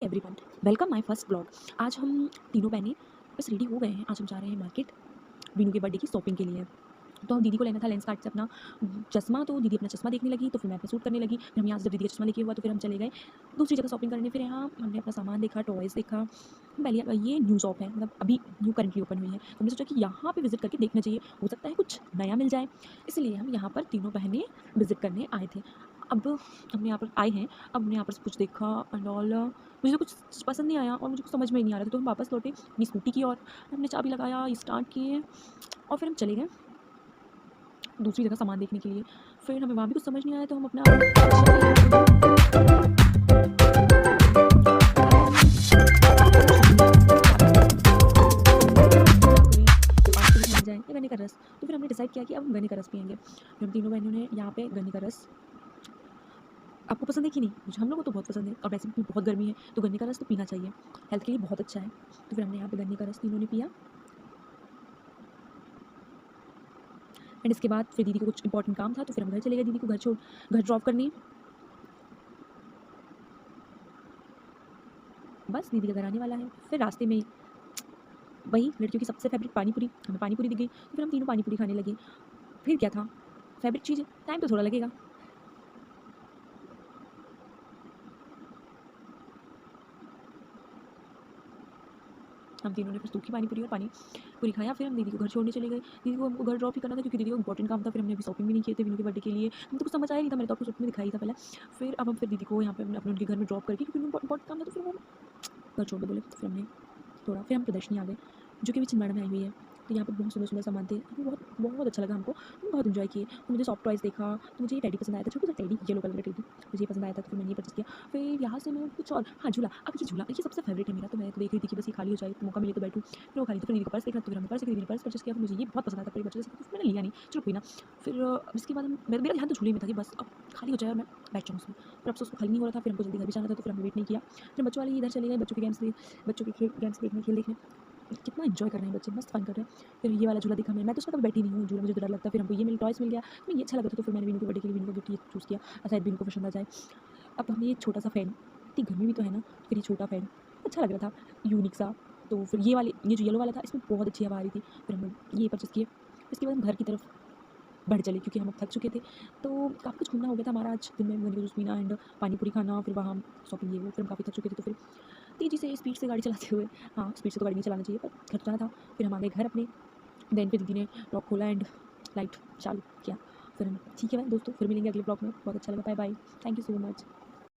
Everyone, welcome my first blog. आज हम तीनों बहनें बस रेडी हो गए हैं। आज हम जा रहे हैं मार्केट वीनू के बर्थडे की शॉपिंग के लिए। तो हम दीदी को लेना था लेंस कार्ट से अपना चश्मा, तो दीदी अपना चश्मा देखने लगी, तो फिर मैं अपना सूट करने लगी। फिर हम यहाँ से जब दीदी का चश्मा लेके हुआ तो फिर हम चले गए दूसरी जगह शॉपिंग करने। फिर यहाँ हमने अपना सामान देखा, टॉयज़ देखा। पहले ये न्यू शॉप है, मतलब अभी न्यू करंटली ओपन हुई है, तो हमने सोचा कि यहाँ पे विजिट करके देखना चाहिए, हो सकता है कुछ नया मिल जाए। इसलिए हम यहाँ पर तीनों बहनें विजिट करने आए थे। अब हम यहाँ पर आए हैं, अब हमने यहाँ पर कुछ देखा एंड ऑल। मुझे कुछ पसंद नहीं आया और मुझे कुछ समझ में ही नहीं आ रहा था, तो हम वापस लौटे अपनी स्कूटी की ओर। हमने चाबी लगाया, स्टार्ट किए और फिर हम चले गए दूसरी जगह सामान देखने के लिए। फिर हमें वहाँ भी कुछ समझ नहीं आया, तो हम अपना जाए या गन्ने का रस। तो फिर हमने डिसाइड किया कि अब हम गन्ने का रस पियेंगे। फिर हम तीनों बहनों ने यहाँ पे गन्ने का रस, आपको पसंद है कि नहीं? मुझे, हम लोगों को तो बहुत पसंद है और वैसे भी बहुत गर्मी है, तो गन्ने का रस तो पीना चाहिए, हेल्थ के लिए बहुत अच्छा है। तो फिर हमने यहाँ पे गन्ने का रस तीनों ने पिया एंड इसके बाद फिर दीदी को कुछ इंपॉर्टेंट काम था, तो फिर हम घर चले गए दीदी को घर ड्रॉप करने। बस दीदी का घर आने वाला है। फिर रास्ते में वही लड़कियों की सबसे फेवरेट पानी पूरी, हमें पानी पूरी दिख गई, तो फिर हम तीनों पानी पूरी खाने लगे। फिर क्या था, फेवरेट चीज़ है, टाइम तो थोड़ा लगेगा। हम तीनों ने फिर सूखी पानी पूरी और पानी पूरी खाया। फिर हम दीदी को घर छोड़ने चले गए। दीदी को हमको घर ड्रॉप ही करना था, क्योंकि दीदी को इंपॉर्टेंट काम था। फिर हमने अभी शॉपिंग भी नहीं किए थे वीनू के बर्थडे के लिए, हमको कुछ समझ आया नहीं था, मैंने तो आपको शॉपिंग में दिखाई था पहले। फिर अब हम फिर दीदी को यहाँ पे अपने उनके घर में ड्रॉप करके, क्योंकि उनको इंपॉर्टेंट काम था, तो फिर वो घर छोड़ दो बोले। तो फिर हमने थोड़ा, फिर हम प्रदर्शनी आ गए जो कि भी छिंदवाड़ा में आई हुई है। तो यहाँ पर बहुत सुंदर सुंदर सामान थे, हमें बहुत बहुत अच्छा लगा, हमको हम बहुत इन्जॉय किए। तो मुझे सॉफ्ट टॉयज़ देखा, तो मुझे ये टेडी पसंद आया था, छोटा सा टेडी, येलो कलर का टेडी मुझे ये पसंद आया था, तो फिर मैंने ये परचेस किया। फिर यहाँ से मैं कुछ और, हाँ झूला, अब ये झूला ये सबसे फेवरेट है मेरा, तो मैं तो देख रही थी कि बस ये खाली हो जाए, तो मौका मिले तो बैठूँ। फिर वो खाली, तो फिर दीदी का पर्स देखा, तो फिर हमने पर्स देखा, दीदी ने पर्स परचेस किया। फिर मुझे ये बहुत पसंद आया था, फिर परचेस किया, तो फिर मैंने लिया नहीं, चलो कोई ना। फिर इसके बाद मेरा ध्यान तो झूले में था कि बस अब खाली हो जाए और मैं बैठ जाऊँ उसमें। फिर अब उसको खाली नहीं हो रहा था, फिर हमको जल्दी घर भी जाना था, तो फिर हमने वेट नहीं किया। फिर बच्चों वाले इधर चले गए, बच्चों के गेम्स देखने, खेल देखने। कितना एंजॉय कर रहे हैं बच्चे, मस्त फन कर रहे हैं। फिर ये वाला झूला देखा मैं तो उसमें कभी बैठी नहीं हूँ, झूला मुझे तो डर लगता है। फिर हमको ये टॉयस मिल गया, तो ये अच्छा लगा था, तो फिर मैंने वीनू के बर्थडे के लिए वीनू का गिफ्ट ये चूज़ किया, शायद वीनू को पसंद आ जाए। अब हमने ये छोटा सा फ़ैन, इतनी गर्मी भी तो है ना, फिर ये छोटा फ़ैन अच्छा लग रहा था, यूनिक सा। तो फिर ये जो येलो वाला था, इसमें बहुत अच्छी हवा आ रही थी, फिर हमने ये परचेज़ किए। इसके बाद हम घर की तरफ बढ़ चले, क्योंकि हम अब थक चुके थे, तो काफ़ी कुछ घूमना हो गया था हमारा आज दिन में, गन्ने का जूस पीना एंड पानी पूरी खाना, फिर वहाँ शॉपिंग ये वो, फिर हम काफ़ी थक चुके थे, तो फिर तेज़ी से स्पीड से गाड़ी चलाते हुए, हाँ स्पीड से तो गाड़ी नहीं चलाना चाहिए, पर घर जाना था। फिर हम आ गए घर अपने, देन फिर दीदी ने लॉक खोला एंड लाइट चालू किया। फिर हम ठीक है भाई दोस्तों, फिर मिलेंगे अगले ब्लॉग में। बहुत अच्छा लगा, bye bye, thank you so much.